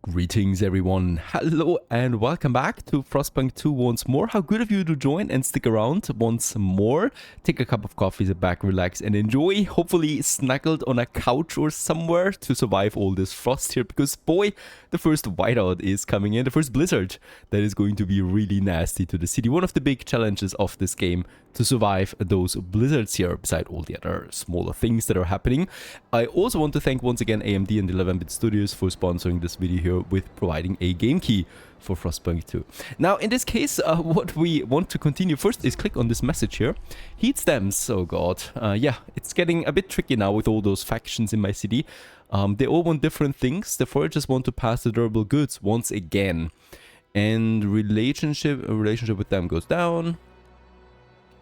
Greetings everyone, hello and welcome back to Frostpunk 2 once more. How good of you to join and stick around once more. Take a cup of coffee, sit back, relax and enjoy. Hopefully snuggled on a couch or somewhere to survive all this frost here, because boy, the first whiteout is coming in, the first blizzard that is going to be really nasty to the city. One of the big challenges of this game, to survive those blizzards here, beside all the other smaller things that are happening. I also want to thank once again AMD and 11-bit Studios for sponsoring this video here with providing a game key for Frostpunk 2. Now in this case, what we want to continue first is click on this message here. Heat stems, oh god. Yeah, it's getting a bit tricky now with all those factions in my city. They all want different things. The foragers want to pass the durable goods once again. And relationship with them goes down.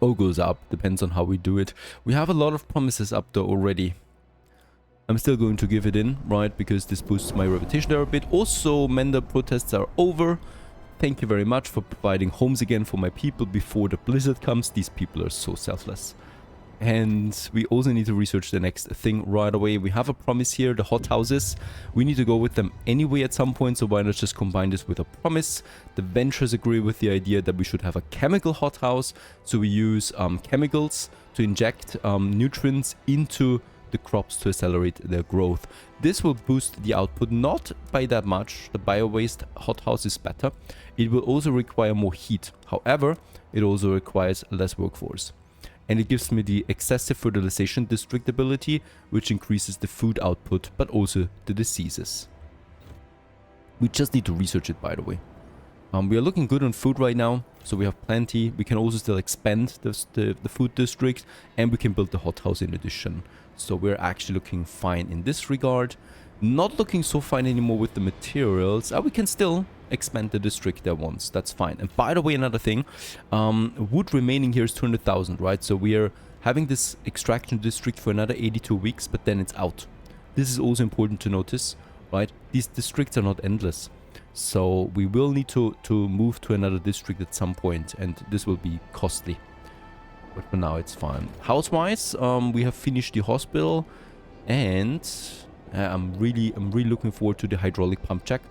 Or goes up, depends on how we do it. We have a lot of promises up there already. I'm still going to give it in, right, because this boosts my reputation there a bit. Also, Mender protests are over. Thank you very much for providing homes again for my people before the blizzard comes. These people are so selfless. And we also need to research the next thing right away. We have a promise here, the hothouses. We need to go with them anyway at some point, so why not just combine this with a promise? The ventures agree with the idea that we should have a chemical hothouse, so we use chemicals to inject nutrients into the crops to accelerate their growth. This will boost the output, not by that much. The bio-waste hothouse is better. It will also require more heat. However, it also requires less workforce. And it gives me the excessive fertilization district ability, which increases the food output, but also the diseases. We just need to research it, by the way. We are looking good on food right now, so we have plenty. We can also still expand the food district, and we can build the hothouse in addition. So we're actually looking fine in this regard. Not looking so fine anymore with the materials. We can still expand the district there once. That's fine. And by the way, another thing, wood remaining here is 200,000, right? So we are having this extraction district for another 82 weeks, but then it's out. This is also important to notice, right? These districts are not endless. So we will need to move to another district at some point, and this will be costly. But for now, it's fine. House-wise, we have finished the hospital, and I'm really looking forward to the hydraulic pump check.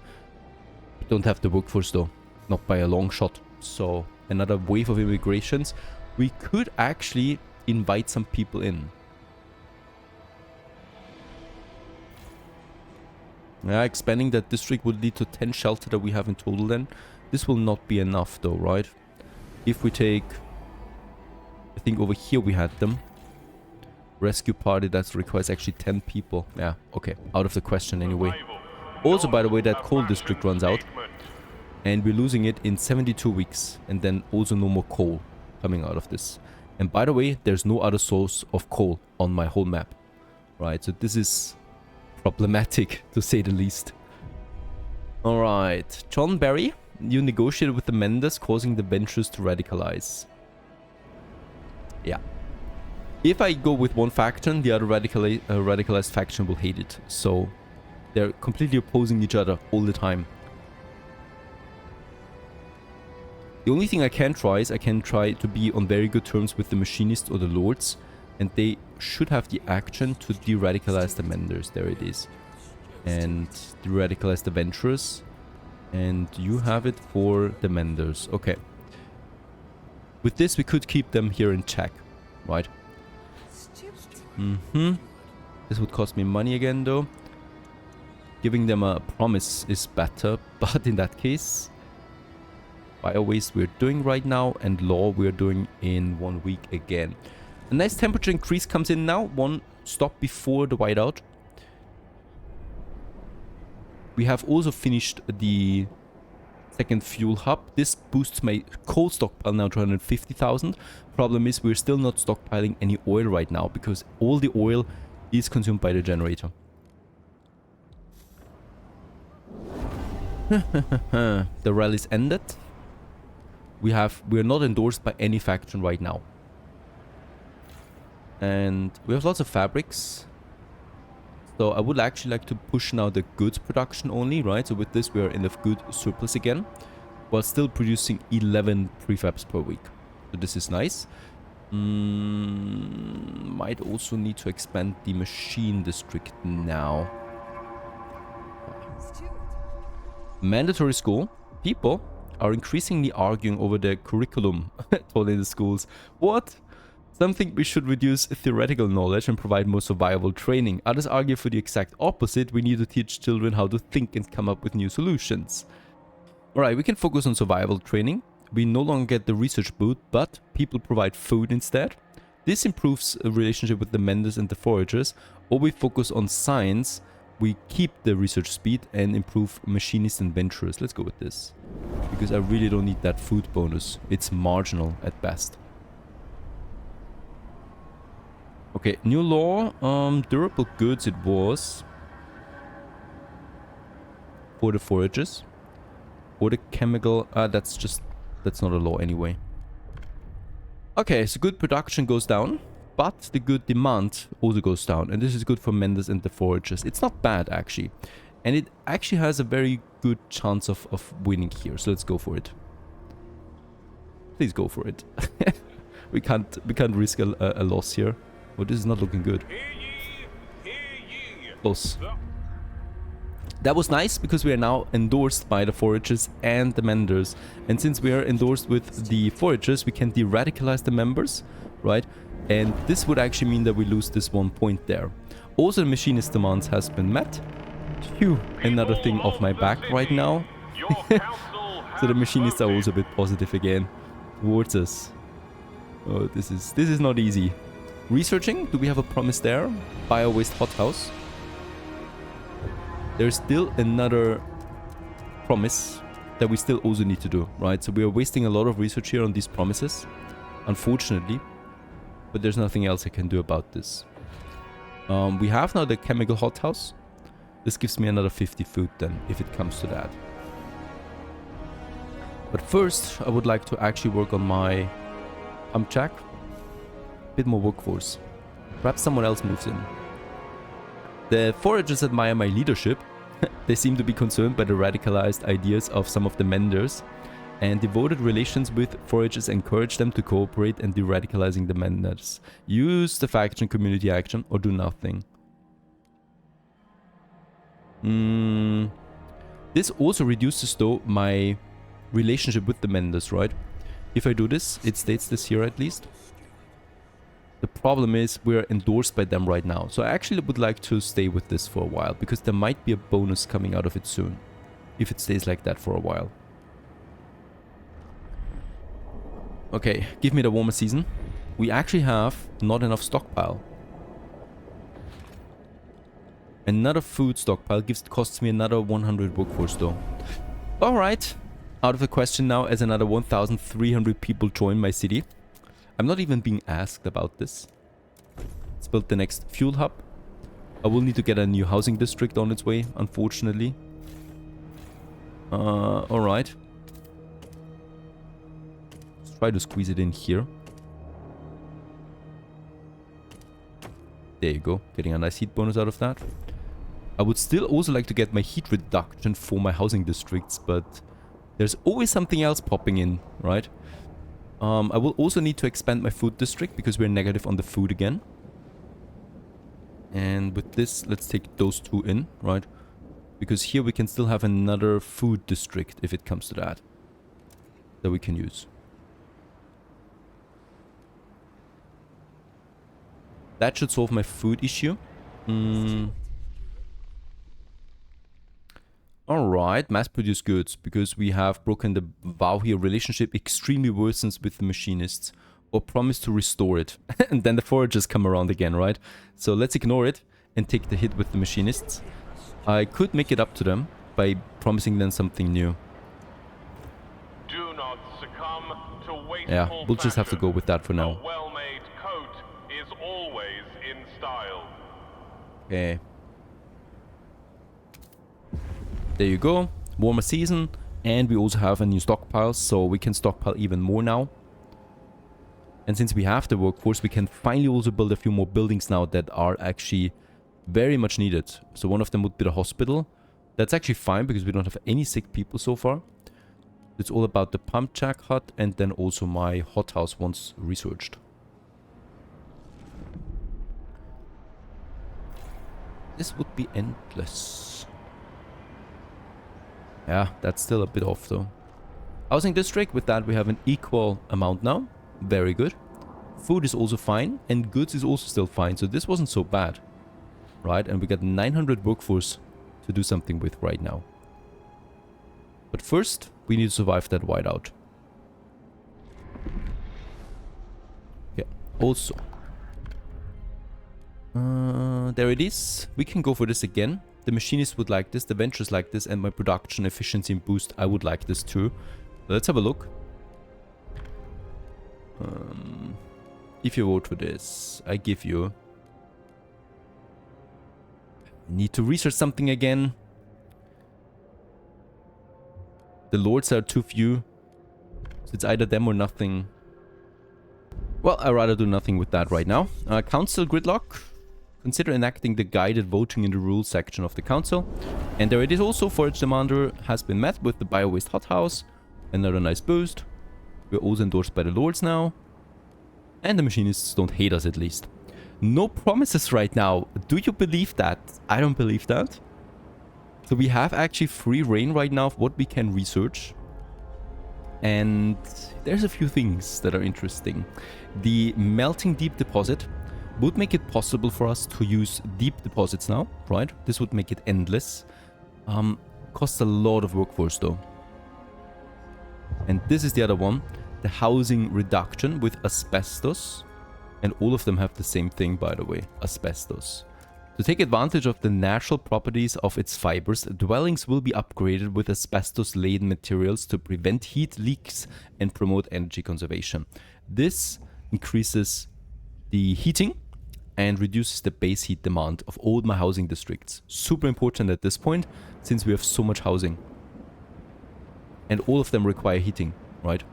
Don't have the workforce though, not by a long shot. So another wave of immigrations. We could actually invite some people in. Yeah, expanding that district would lead to 10 shelter that we have in total then. This will not be enough though, right? If we take, I think over here we had them. Rescue party, that requires actually 10 people. Yeah, okay, out of the question anyway. Also, by the way, that coal district runs out. And we're losing it in 72 weeks. And then also no more coal coming out of this. And by the way, there's no other source of coal on my whole map. Right, so this is problematic, to say the least. Alright, John Barry, you negotiated with the Menders, causing the ventures to radicalize. Yeah. If I go with one faction, the other radicalized faction will hate it. So they're completely opposing each other all the time. The only thing I can try is I can try to be on very good terms with the machinists or the lords, and they should have the action to de-radicalize the Menders. There it is. And de-radicalize the Venturers. And you have it for the Menders. Okay. With this, we could keep them here in check, right? This would cost me money again, though. Giving them a promise is better, but in that case, bio-waste we're doing right now, and law we're doing in 1 week again. A nice temperature increase comes in now, one stop before the whiteout. We have also finished the second fuel hub. This boosts my coal stockpile now to 150,000. Problem is we're still not stockpiling any oil right now, because all the oil is consumed by the generator. The rally's ended. We're not endorsed by any faction right now. And we have lots of fabrics. So I would actually like to push now the goods production only, right? So with this we are in the good surplus again, while still producing 11 prefabs per week. So this is nice. Might also need to expand the machine district now. Mandatory school. People are increasingly arguing over the curriculum taught in the schools. What? Some think we should reduce theoretical knowledge and provide more survival training. Others argue for the exact opposite. We need to teach children how to think and come up with new solutions. Alright, we can focus on survival training. We no longer get the research boot, but people provide food instead. This improves a relationship with the menders and the foragers. Or we focus on science. We keep the research speed and improve machinists and venturers. Let's go with this. Because I really don't need that food bonus. It's marginal at best. Okay, new law. Durable goods it was. For the foragers. Or the chemical... that's not a law anyway. Okay, so good production goes down. But the good demand also goes down. And this is good for menders and the foragers. It's not bad, actually. And it actually has a very good chance of winning here. So let's go for it. Please go for it. we can't risk a loss here. Oh, this is not looking good. Close. That was nice because we are now endorsed by the foragers and the menders. And since we are endorsed with the foragers, we can de-radicalize the members, right? And this would actually mean that we lose this 1 point there. Also, the machinist demands has been met. Phew, another thing off my back right now. So the machinists are also a bit positive again towards us. Oh, this is not easy. Researching, do we have a promise there? Bio-waste hothouse. There's still another promise that we still also need to do, right? So we are wasting a lot of research here on these promises, unfortunately. But there's nothing else I can do about this. We have now the chemical hothouse. This gives me another 50 food then, if it comes to that. But first, I would like to actually work on my pump jack. Bit more workforce. Perhaps someone else moves in. The foragers admire my leadership. They seem to be concerned by the radicalized ideas of some of the menders, and devoted relations with foragers encourage them to cooperate and de-radicalizing the menders. Use the faction community action or do nothing. This also reduces though my relationship with the menders, right? If I do this, it states this here at least. The problem is we're endorsed by them right now. So I actually would like to stay with this for a while, because there might be a bonus coming out of it soon. If it stays like that for a while. Okay, give me the warmer season. We actually have not enough stockpile. Another food stockpile costs me another 100 workforce though. Alright. Out of the question now as another 1,300 people join my city. I'm not even being asked about this. Let's build the next fuel hub. I will need to get a new housing district on its way, unfortunately. Alright. Let's try to squeeze it in here. There you go. Getting a nice heat bonus out of that. I would still also like to get my heat reduction for my housing districts, but there's always something else popping in, right? I will also need to expand my food district because we're negative on the food again. And with this, let's take those two in, right? Because here we can still have another food district if it comes to that. That we can use. That should solve my food issue. Alright, mass-produced goods, because we have broken the vow here. Relationship extremely worsens with the machinists, or promise to restore it. And then the foragers come around again, right? So let's ignore it and take the hit with the machinists. I could make it up to them by promising them something new. Do not succumb to wasteful Yeah, we'll just have to go with that for now. A well-made coat is always in style. Okay. There you go. Warmer season. And we also have a new stockpile, so we can stockpile even more now. And since we have the workforce, we can finally also build a few more buildings now that are actually very much needed. So one of them would be the hospital. That's actually fine because we don't have any sick people so far. It's all about the pump jack hut and then also my hothouse once researched. This would be endless. Yeah, that's still a bit off though. Housing district, with that we have an equal amount now. Very good. Food is also fine, and goods is also still fine, so this wasn't so bad. Right, and we got 900 workforce to do something with right now. But first, we need to survive that whiteout. Okay, also. There it is. We can go for this again. The machinists would like this, the ventures like this, and my production efficiency and boost, I would like this too. Let's have a look. If you vote for this, I give you... Need to research something again. The lords are too few. So it's either them or nothing. Well, I'd rather do nothing with that right now. Council gridlock. Consider enacting the guided voting in the rules section of the council. And there it is also. Forage demander has been met with the bio-waste hothouse. Another nice boost. We're also endorsed by the lords now. And the machinists don't hate us at least. No promises right now. Do you believe that? I don't believe that. So we have actually free reign right now of what we can research. And there's a few things that are interesting. The melting deep deposit would make it possible for us to use deep deposits now, right? This would make it endless. Costs a lot of workforce though. And this is the other one. The housing reduction with asbestos. And all of them have the same thing, by the way, asbestos. To take advantage of the natural properties of its fibers, dwellings will be upgraded with asbestos-laden materials to prevent heat leaks and promote energy conservation. This increases the heating and reduces the base heat demand of all my housing districts. Super important at this point, since we have so much housing. And all of them require heating, right?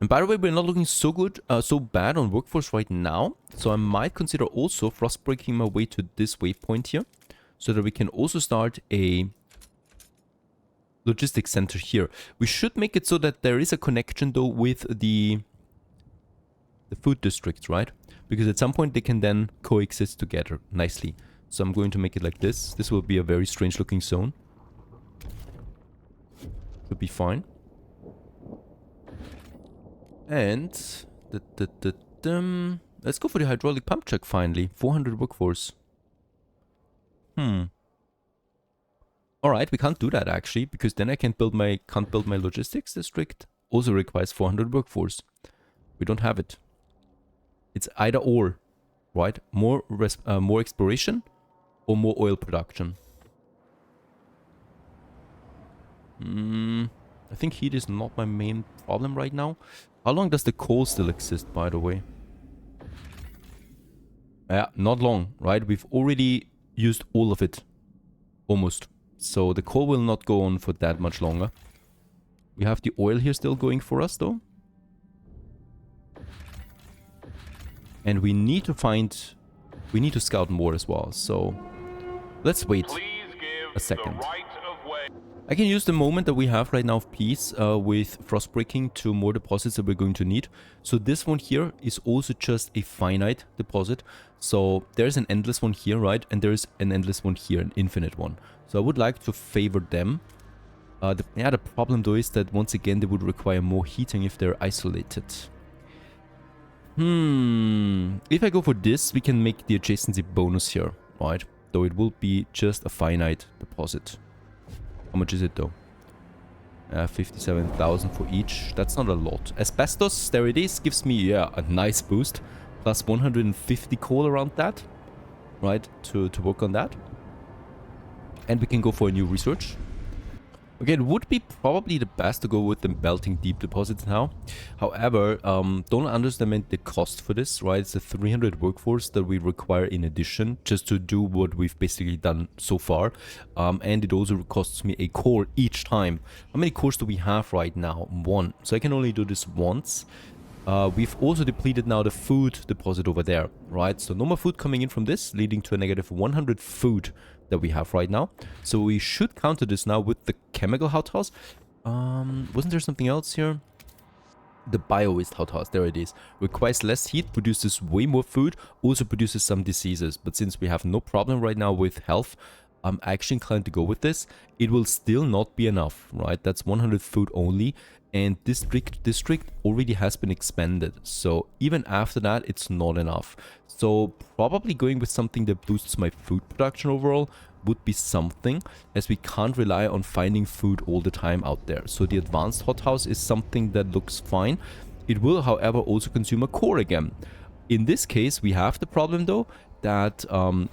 And by the way, we're not looking so good, so bad on workforce right now. So I might consider also frost breaking my way to this waypoint here, so that we can also start a logistics center here. We should make it so that there is a connection though with the food districts, right? Because at some point they can then coexist together nicely. So I'm going to make it like this. This will be a very strange looking zone. Should be fine. And let's go for the hydraulic pump check finally. 400 workforce. Alright, we can't do that actually, because then I can't build my logistics district. Also requires 400 workforce. We don't have it. It's either or, right? More exploration or more oil production. I think heat is not my main problem right now. How long does the coal still exist, by the way? Yeah, not long, right? We've already used all of it. Almost. So the coal will not go on for that much longer. We have the oil here still going for us, though. And we need to scout more as well, so let's wait a second. I can use the moment that we have right now of peace with frost breaking to more deposits that we're going to need. So this one here is also just a finite deposit. So there's an endless one here, right? And there's an endless one here, an infinite one. So I would like to favor them. The problem though is that once again they would require more heating if they're isolated. If I go for this, we can make the adjacency bonus here, right? Though it will be just a finite deposit. How much is it though? 57,000 for each. That's not a lot. Asbestos, there it is. Gives me, yeah, a nice boost. Plus 150 coal around that. Right, to work on that. And we can go for a new research. Okay, it would be probably the best to go with the melting deep deposits now. However, don't underestimate the cost for this, right? It's a 300 workforce that we require in addition just to do what we've basically done so far. And it also costs me a core each time. How many cores do we have right now? 1. So I can only do this once. We've also depleted now the food deposit over there, right? So no more food coming in from this, leading to a negative 100 food that we have right now. So we should counter this now with the chemical hothouse. Wasn't there something else here? The bio-waste hothouse, there it is. Requires less heat, produces way more food, also produces some diseases. But since we have no problem right now with health, I'm actually inclined to go with this. It will still not be enough, right? That's 100 food only. And district already has been expanded. So even after that, it's not enough. So probably going with something that boosts my food production overall would be something, as we can't rely on finding food all the time out there. So the advanced hothouse is something that looks fine. It will, however, also consume a core again. In this case, we have the problem though that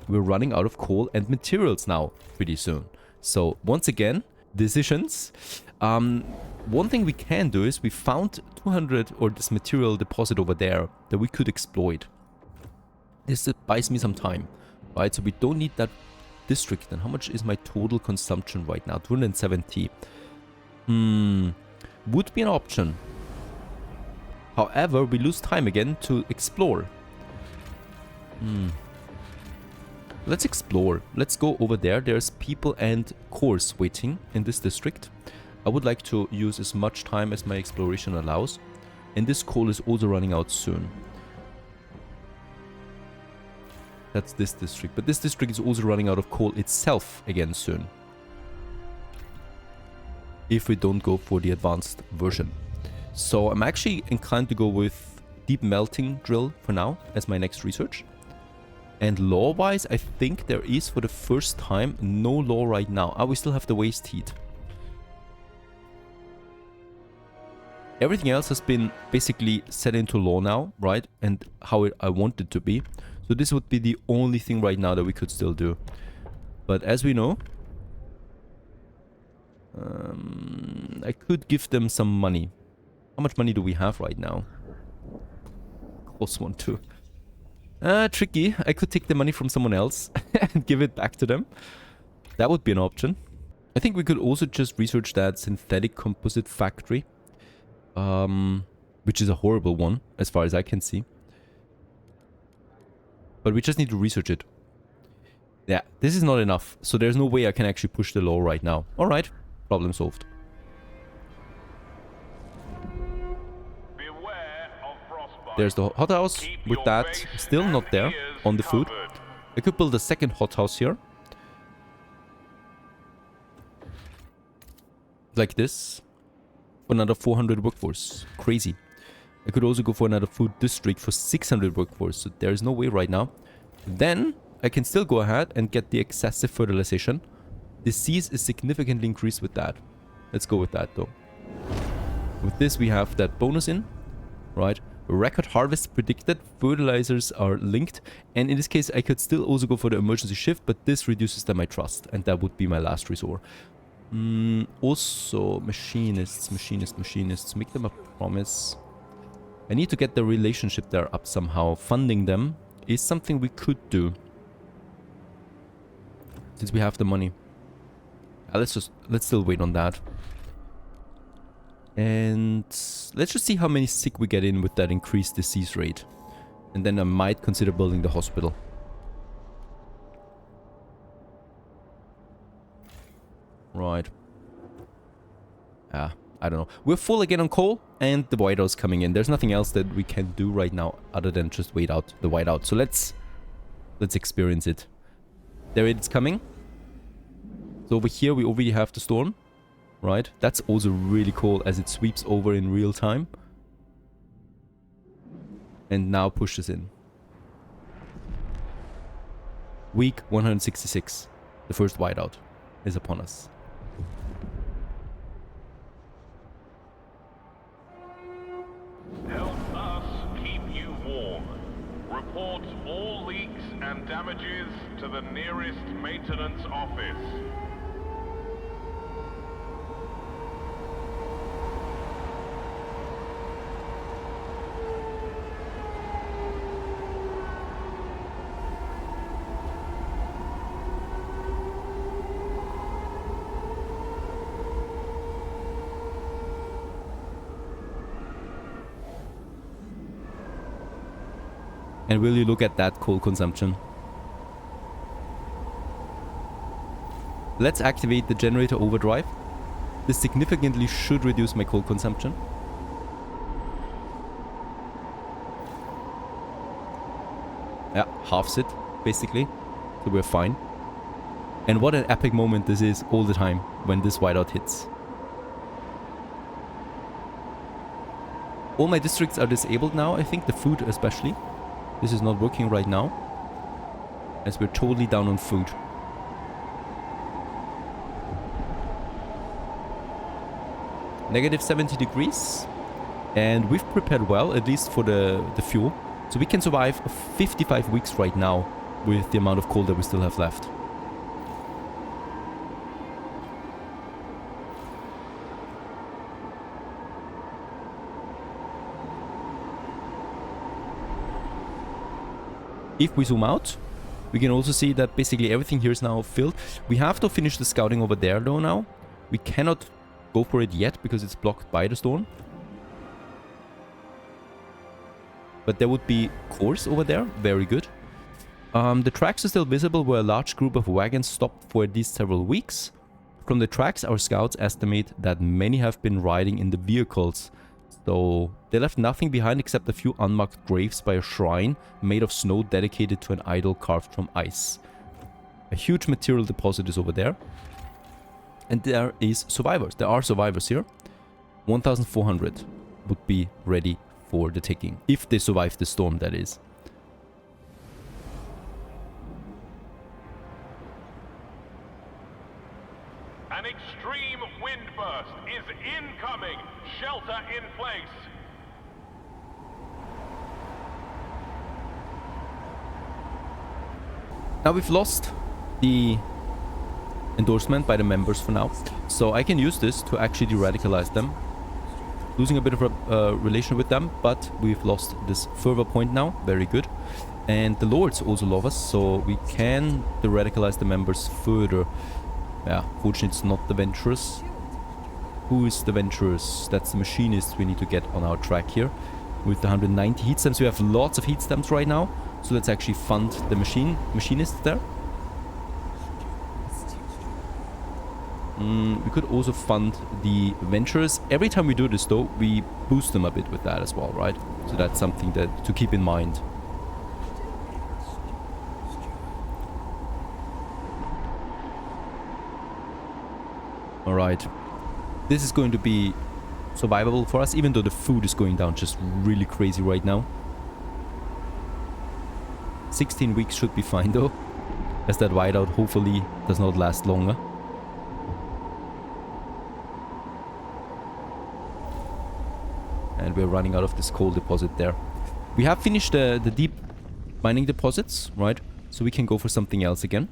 we're running out of coal and materials now pretty soon. So once again, decisions. One thing we can do is we found 200 or this material deposit over there that we could exploit. This buys me some time, right? So we don't need that district. And how much is my total consumption right now? 270. Would be an option. However, we lose time again to explore. Let's explore. Let's go over there. There's people and cores waiting in this district. I would like to use as much time as my exploration allows. And this coal is also running out soon. That's this district. But this district is also running out of coal itself again soon. If we don't go for the advanced version. So I'm actually inclined to go with deep melting drill for now as my next research. And law-wise, I think there is for the first time no law right now. We still have the waste heat. Everything else has been basically set into law now, right? And how I want it to be. So this would be the only thing right now that we could still do. But as we know, I could give them some money. How much money do we have right now? Close one too. Tricky. I could take the money from someone else and give it back to them. That would be an option. I think we could also just research that synthetic composite factory. Which is a horrible one, as far as I can see. But we just need to research it. Yeah, this is not enough. So there's no way I can actually push the law right now. Alright, problem solved. Beware of frostbite. There's the hothouse. With that, still not there on the food. I could build a second hothouse here. Like this. For another 400 workforce. Crazy. I could also go for another food district for 600 workforce. So there is no way right now. Then I can still go ahead and get the excessive fertilization. Disease is significantly increased with that. Let's go with that though. With this we have that bonus in. Right. Record harvest predicted. Fertilizers are linked. And in this case I could still also go for the emergency shift. But this reduces my trust. And that would be my last resort. Also machinists. Make them a promise. I need to get the relationship there up somehow. Funding them is something we could do. Since we have the money. Let's still wait on that. And let's just see how many sick we get in with that increased disease rate. And then I might consider building the hospital. Right. I don't know. We're full again on coal, and the whiteout's coming in. There's nothing else that we can do right now other than just wait out the whiteout. So let's experience it. There it's coming. So over here we already have the storm, right? That's also really cool as it sweeps over in real time. And now pushes in. Week 166. The first whiteout is upon us. Help us keep you warm. Report all leaks and damages to the nearest maintenance office. And will you look at that coal consumption? Let's activate the generator overdrive. This significantly should reduce my coal consumption. halves it, basically. So we're fine. And what an epic moment this is all the time when this whiteout hits. All my districts are disabled now, I think, the food especially. This is not working right now, as we're totally down on food. Negative 70 degrees. And we've prepared well, at least for the fuel. So we can survive 55 weeks right now with the amount of coal that we still have left. If we zoom out, we can also see that basically everything here is now filled. We have to finish the scouting over there though now. We cannot go for it yet because it's blocked by the storm. But there would be cores over there. Very good. The tracks are still visible where a large group of wagons stopped for at least several weeks. From the tracks, our scouts estimate that many have been riding in the vehicles. So they left nothing behind except a few unmarked graves by a shrine made of snow dedicated to an idol carved from ice. A huge material deposit is over there. And there is survivors. There are survivors here. 1,400 would be ready for the taking. If they survive the storm, that is. An extreme wind burst is incoming. Shelter in place. Now we've lost the endorsement by the members for now. So I can use this to actually de-radicalize them. Losing a bit of a relation with them, but we've lost this fervor point now. Very good. And the lords also love us, so we can de-radicalize the members further. Yeah, fortunately it's not the venturers. Who is the venturers? That's the machinists we need to get on our track here. With the 190 heat stamps, we have lots of heat stamps right now. So let's actually fund the machinists there. We could also fund the venturers. Every time we do this though, we boost them a bit with that as well, right? So that's something that to keep in mind. Alright. This is going to be survivable for us, even though the food is going down just really crazy right now. 16 weeks should be fine though, as that whiteout hopefully does not last longer. And we're running out of this coal deposit there. We have finished the deep mining deposits, right? So we can go for something else again.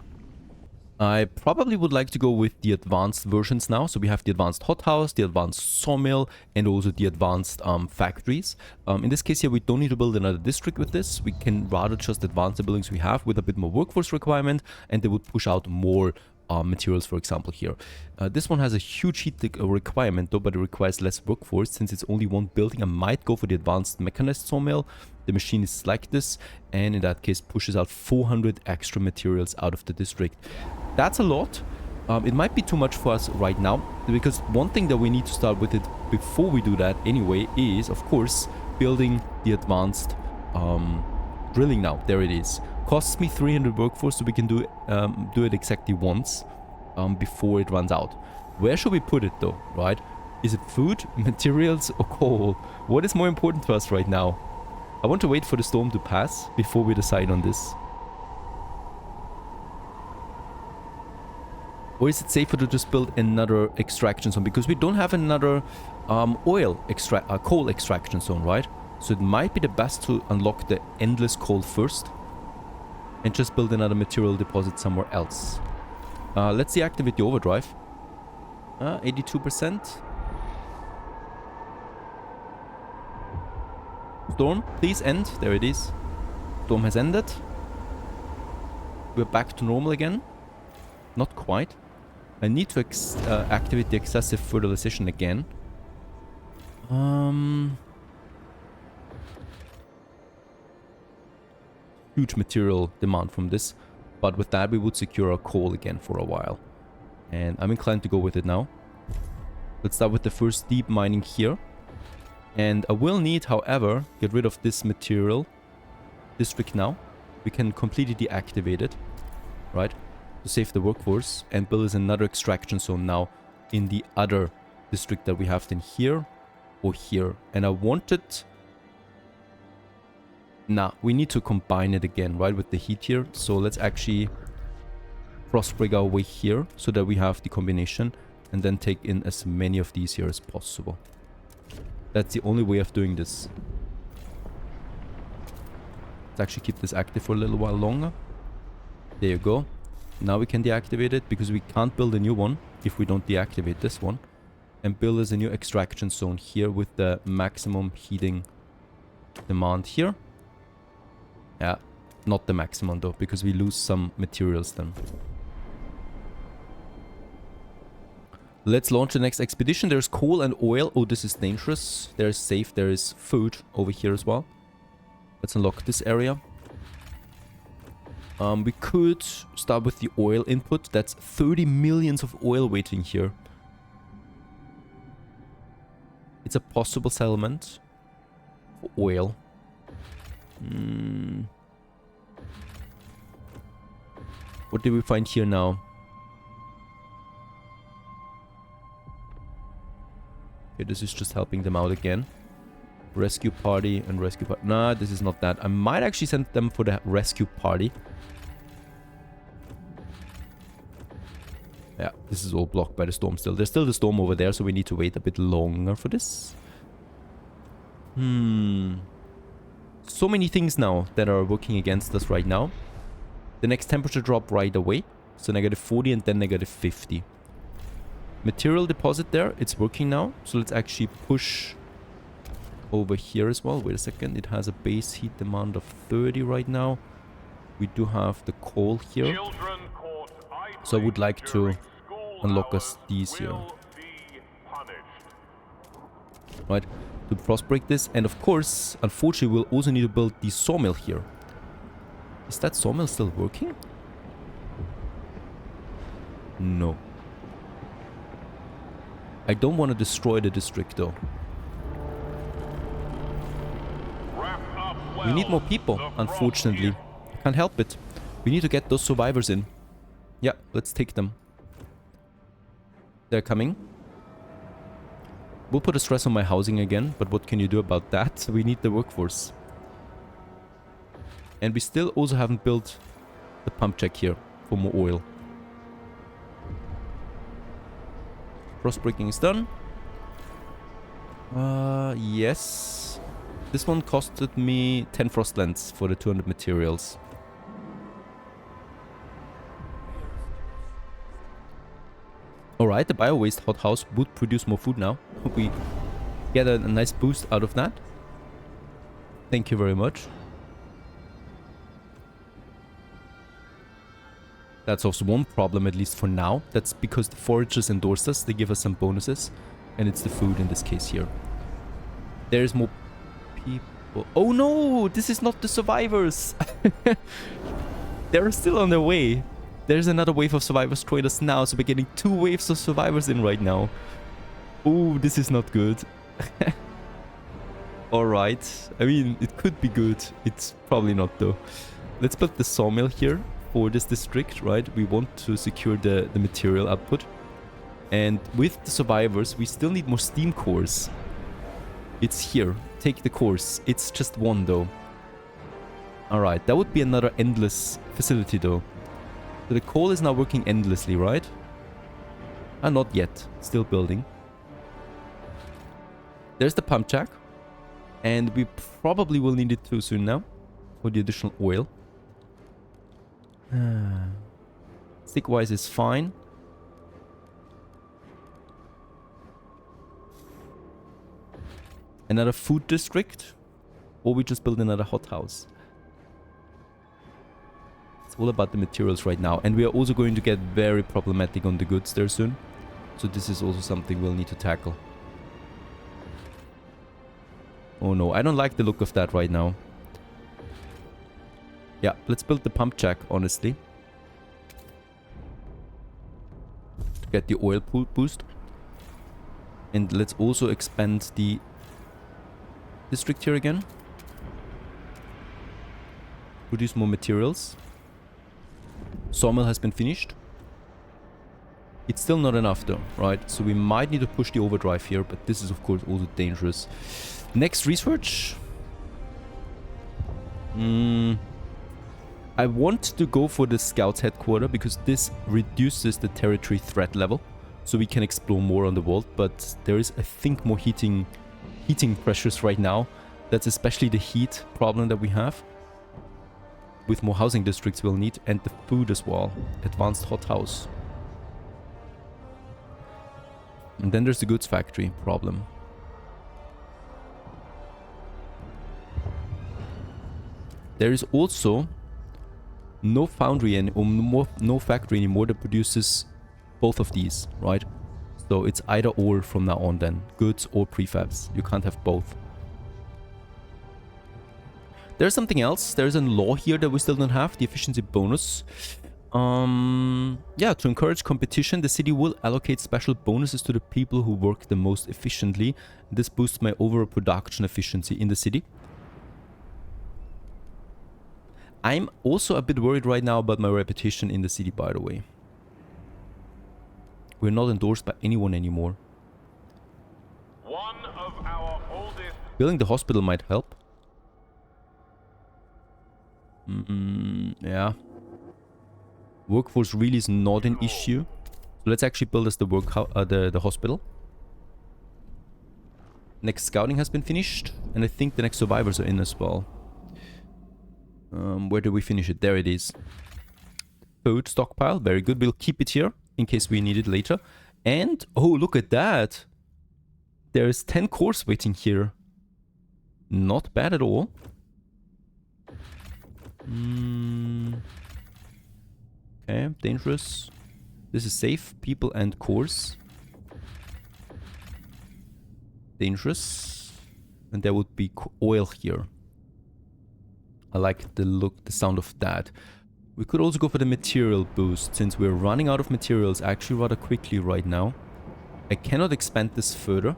I probably would like to go with the advanced versions now. So we have the advanced hothouse, the advanced sawmill, and also the advanced factories. In this case here, we don't need to build another district with this. We can rather just advance the buildings we have with a bit more workforce requirement, and they would push out more materials, for example, here. This one has a huge heat requirement though, but it requires less workforce since it's only one building. I might go for the advanced mechanized sawmill. The machine is like this, and in that case pushes out 400 extra materials out of the district. That's a lot. It might be too much for us right now, because one thing that we need to start with it before we do that anyway is, of course, building the advanced drilling now. There it is. Costs me 300 workforce, so we can do it exactly once before it runs out. Where should we put it though, right? Is it food, materials, or coal? What is more important to us right now? I want to wait for the storm to pass before we decide on this. Or is it safer to just build another extraction zone? Because we don't have another coal extraction zone, right? So it might be the best to unlock the endless coal first and just build another material deposit somewhere else. Let's deactivate the overdrive. 82%. Storm, please end. There it is. Storm has ended. We're back to normal again. Not quite. I need to activate the excessive fertilization again. Huge material demand from this. But with that, we would secure our coal again for a while. And I'm inclined to go with it now. Let's start with the first deep mining here. And I will need, however, get rid of this material district now, we can completely deactivate it, right? To save the workforce and build us another extraction zone now in the other district that we have then here or here. And I wanted... Nah, we need to combine it again, right, with the heat here. So let's actually frost break our way here so that we have the combination and then take in as many of these here as possible. That's the only way of doing this. Let's actually keep this active for a little while longer. There you go. Now we can deactivate it because we can't build a new one if we don't deactivate this one. And build us a new extraction zone here with the maximum heating demand here. Yeah, not the maximum though, because we lose some materials then. Let's launch the next expedition. There's coal and oil. Oh, this is dangerous. There is safe. There is food over here as well. Let's unlock this area. We could start with the oil input. That's 30 millions of oil waiting here. It's a possible settlement for oil. What did we find here now? Okay, this is just helping them out again. Rescue party and rescue party. Nah, this is not that. I might actually send them for the rescue party. Yeah, this is all blocked by the storm still. There's still the storm over there, so we need to wait a bit longer for this. So many things now that are working against us right now. The next temperature drop right away. So -40 and then -50. Material deposit there. It's working now. So let's actually push over here as well. Wait a second. It has a base heat demand of 30 right now. We do have the coal here. So I would like to unlock us these here. Right. To frost break this. And of course, unfortunately, we'll also need to build the sawmill here. Is that sawmill still working? No. I don't want to destroy the district though. We need more people, unfortunately. I can't help it. We need to get those survivors in. Yeah, let's take them. They're coming. We'll put a stress on my housing again, but what can you do about that? We need the workforce. And we still also haven't built the pump check here for more oil. Frost breaking is done. Yes. This one costed me 10 frost lens for the 200 materials. Alright, the bio-waste hothouse would produce more food now. Hope we get a nice boost out of that. Thank you very much. That's also one problem, at least for now. That's because the foragers endorse us. They give us some bonuses. And it's the food in this case here. There's more people. Oh no! This is not the survivors! They're still on their way. There's another wave of survivors toward us now. So we're getting 2 waves of survivors in right now. Oh, this is not good. Alright. I mean, it could be good. It's probably not though. Let's build the sawmill here. For this district, right? We want to secure the material output. And with the survivors, we still need more steam cores. It's here. Take the cores. It's just 1 though. Alright, that would be another endless facility though. So the coal is now working endlessly, right? Not yet. Still building. There's the pump jack. And we probably will need it too soon now. For the additional oil. Stick-wise is fine. Another food district? Or we just build another hothouse? It's all about the materials right now. And we are also going to get very problematic on the goods there soon. So this is also something we'll need to tackle. Oh no, I don't like the look of that right now. Yeah, let's build the pump jack, honestly. To get the oil boost. And let's also expand the district here again. produce more materials. Sawmill has been finished. It's still not enough though, right? So we might need to push the overdrive here, but this is of course also dangerous. Next research. I want to go for the Scouts headquarters because this reduces the territory threat level. So we can explore more on the world, but there is, I think, more heating pressures right now. That's especially the heat problem that we have. With more housing districts we'll need, and the food as well. Advanced hot house. And then there's the goods factory problem. There is also no foundry no factory anymore that produces both of these, right? So it's either or from now on then. Goods or prefabs. You can't have both. There's something else. There's a law here that we still don't have. The efficiency bonus. Yeah, to encourage competition, the city will allocate special bonuses to the people who work the most efficiently. This boosts my overall production efficiency in the city. I'm also a bit worried right now about my reputation in the city, by the way. We're not endorsed by anyone anymore. One of our oldest... Building the hospital might help. Yeah. Workforce really is not an issue. So let's actually build us the hospital. Next scouting has been finished. And I think the next survivors are in as well. Where do we finish it? There it is. Food stockpile. Very good. We'll keep it here in case we need it later. And, oh, look at that. There's 10 cores waiting here. Not bad at all. Okay, dangerous. This is safe. People and cores. Dangerous. And there would be oil here. I like the sound of that. We could also go for the material boost, since we're running out of materials actually rather quickly right now. I cannot expand this further.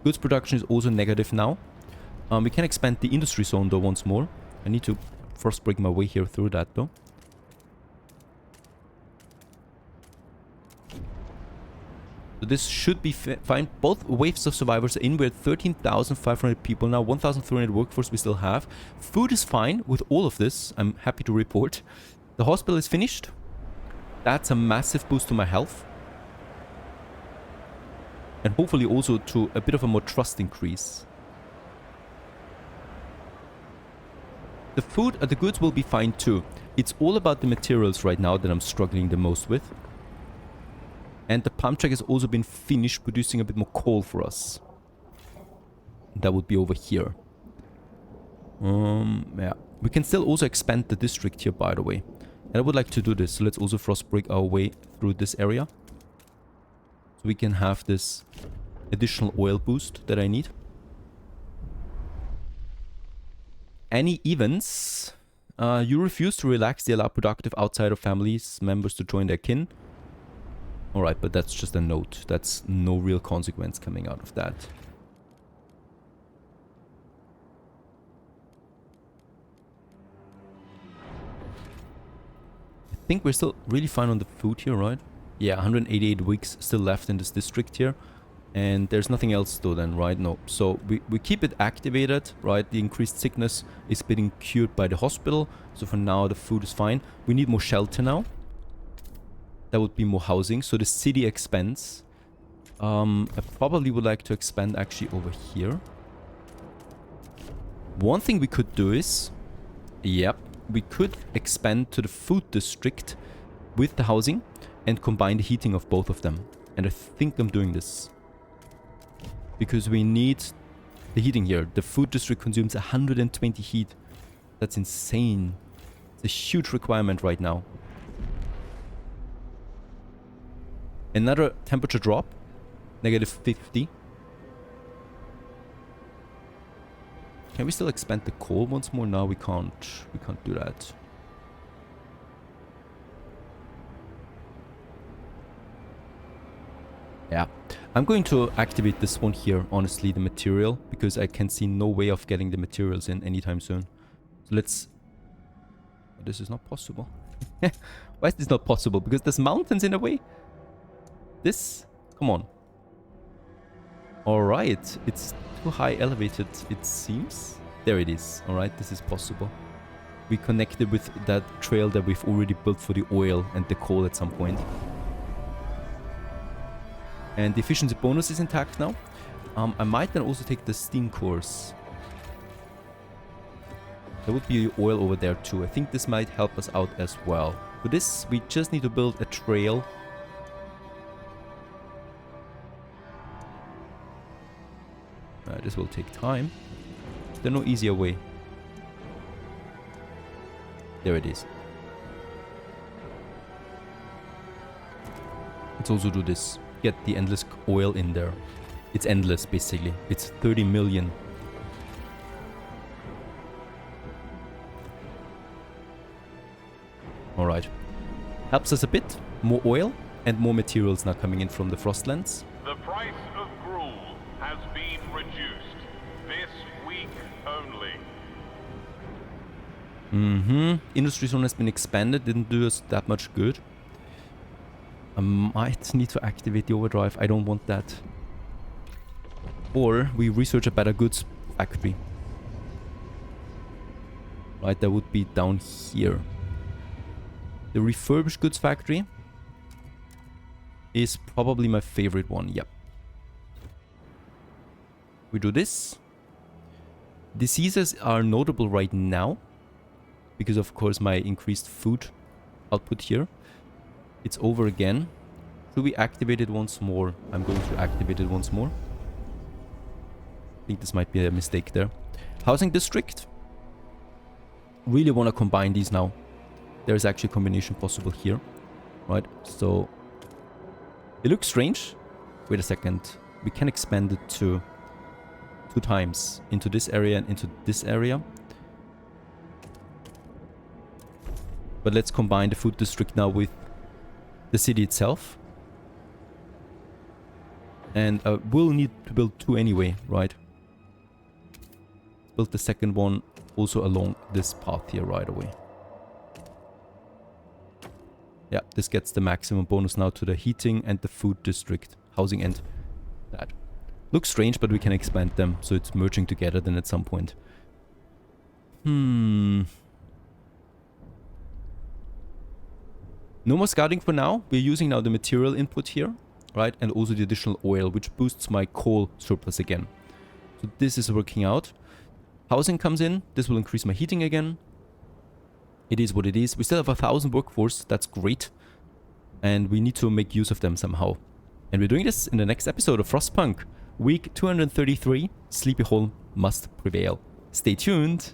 Goods production is also negative now. We can expand the industry zone though once more. I need to first break my way here through that though. So this should be fine. Both waves of survivors are in. We're at 13,500 people now. 1,300 workforce we still have. Food is fine with all of this. I'm happy to report. The hospital is finished. That's a massive boost to my health. And hopefully also to a bit of a more trust increase. The food, the goods will be fine too. It's all about the materials right now that I'm struggling the most with. And the pump track has also been finished producing a bit more coal for us. That would be over here. Yeah. We can still also expand the district here, by the way. And I would like to do this. So let's also frost break our way through this area. So we can have this additional oil boost that I need. Any events? You refuse to relax. They allow productive outsider families members to join their kin. Alright, but that's just a note. That's no real consequence coming out of that. I think we're still really fine on the food here, right? Yeah, 188 weeks still left in this district here. And there's nothing else though then, right? No. So we keep it activated, right? The increased sickness is being cured by the hospital. So for now, the food is fine. We need more shelter now. That would be more housing. So the city expands. I probably would like to expand actually over here. One thing we could do is... Yep. We could expand to the food district with the housing and combine the heating of both of them. And I think I'm doing this. Because we need the heating here. The food district consumes 120 heat. That's insane. It's a huge requirement right now. Another temperature drop. -50. Can we still expand the coal once more? No, we can't. We can't do that. Yeah. I'm going to activate this one here, honestly, the material, because I can see no way of getting the materials in anytime soon. So let's... This is not possible. Why is this not possible? Because there's mountains in the way? This? Come on. Alright. It's too high elevated, it seems. There it is. Alright, this is possible. We connected with that trail that we've already built for the oil and the coal at some point. And the efficiency bonus is intact now. I might then also take the steam course. There would be oil over there too. I think this might help us out as well. For this, we just need to build a trail. This will take time. There's no easier way. There it is. Let's also do this. Get the endless oil in there. It's endless, basically. It's 30 million. Alright. Helps us a bit. More oil and more materials now coming in from the Frostlands. The price of gruel has been reduced. This week only. Industry zone has been expanded. Didn't do us that much good. I might need to activate the overdrive. I don't want that. Or we research a better goods factory. Right, that would be down here. The refurbished goods factory is probably my favorite one. Yep. We do this. Diseases are notable right now because of course my increased food output here. It's over again. Should we activate it once more? I'm going to activate it once more. I think this might be a mistake there. Housing district. Really want to combine these now. There's actually a combination possible here. Right, so... It looks strange. Wait a second. We can expand it to 2 times. Into this area and into this area. But let's combine the food district now with the city itself. And we'll need to build 2 anyway, right? Build the second one also along this path here right away. Yeah, this gets the maximum bonus now to the heating and the food district. Housing and that. Looks strange, but we can expand them. So it's merging together then at some point. No more scouting for now. We're using now the material input here, right? And also the additional oil, which boosts my coal surplus again. So this is working out. Housing comes in. This will increase my heating again. It is what it is. We still have 1,000 workforce. That's great. And we need to make use of them somehow. And we're doing this in the next episode of Frostpunk. Week 233. Sleepy Hollow must prevail. Stay tuned.